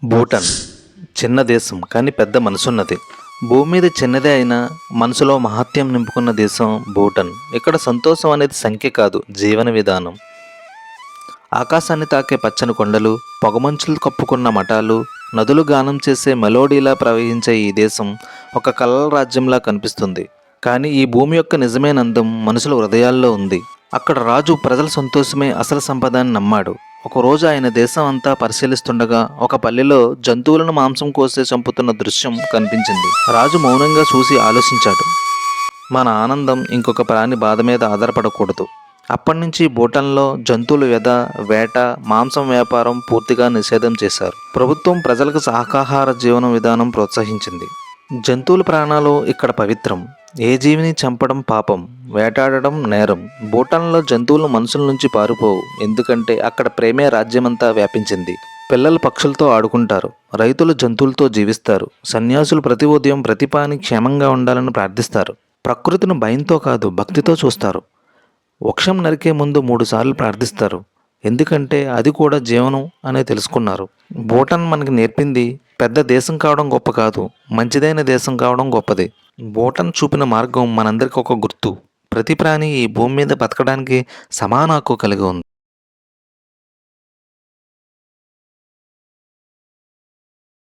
భూటాన్ చిన్న దేశం కానీ పెద్ద మనసున్నది. భూమి మీద చిన్నదే అయినా మనసులో మహత్యం నింపుకున్న దేశం భూటాన్. ఇక్కడ సంతోషం అనేది సంఖ్య కాదు, జీవన విధానం. ఆకాశాన్ని తాకే పచ్చని కొండలు, పొగమంచులు కప్పుకున్న మఠాలు, నదులు గానం చేసే మెలోడీలా ప్రవహించే ఈ దేశం ఒక కలల రాజ్యంలా కనిపిస్తుంది. కానీ ఈ భూమి యొక్క నిజమైన అందం మనుషుల హృదయాల్లో ఉంది. అక్కడ రాజు ప్రజల సంతోషమే అసలు సంపద అని నమ్మాడు. ఒకరోజు ఆయన దేశం అంతా పరిశీలిస్తుండగా ఒక పల్లెలో జంతువులను మాంసం కోసే చంపుతున్న దృశ్యం కనిపించింది. రాజు మౌనంగా చూసి ఆలోచించాడు, మన ఆనందం ఇంకొక ప్రాణి బాధ మీద ఆధారపడకూడదు. అప్పటి నుంచి భూటాన్లో జంతువుల వ్యధ, వేట, మాంసం వ్యాపారం పూర్తిగా నిషేధం చేశారు. ప్రభుత్వం ప్రజలకు శాకాహార జీవన విధానం ప్రోత్సహించింది. జంతువుల ప్రాణాలు ఇక్కడ పవిత్రం. ఏ జీవిని చంపడం పాపం, వేటాడడం నేరం. భూటాన్లో జంతువులు మనుషుల నుంచి పారిపోవు, ఎందుకంటే అక్కడ ప్రేమే రాజ్యమంతా వ్యాపించింది. పిల్లలు పక్షులతో ఆడుకుంటారు, రైతులు జంతువులతో జీవిస్తారు, సన్యాసులు ప్రతి ఉదయం ప్రతి ప్రాణి క్షేమంగా ఉండాలని ప్రార్థిస్తారు. ప్రకృతిని భయంతో కాదు, భక్తితో చూస్తారు. వృక్షం నరికే ముందు 3 సార్లు ప్రార్థిస్తారు, ఎందుకంటే అది కూడా జీవనం అనే తెలుసుకున్నారు. భూటాన్ మనకి నేర్పింది పెద్ద దేశం కావడం గొప్ప కాదు, మంచిదైన దేశం కావడం గొప్పది. భూటాన్ చూపిన మార్గం మనందరికీ ఒక గుర్తు. ప్రతి ప్రాణి ఈ భూమి మీద బతకడానికి సమాన హక్కు కలిగి ఉంది.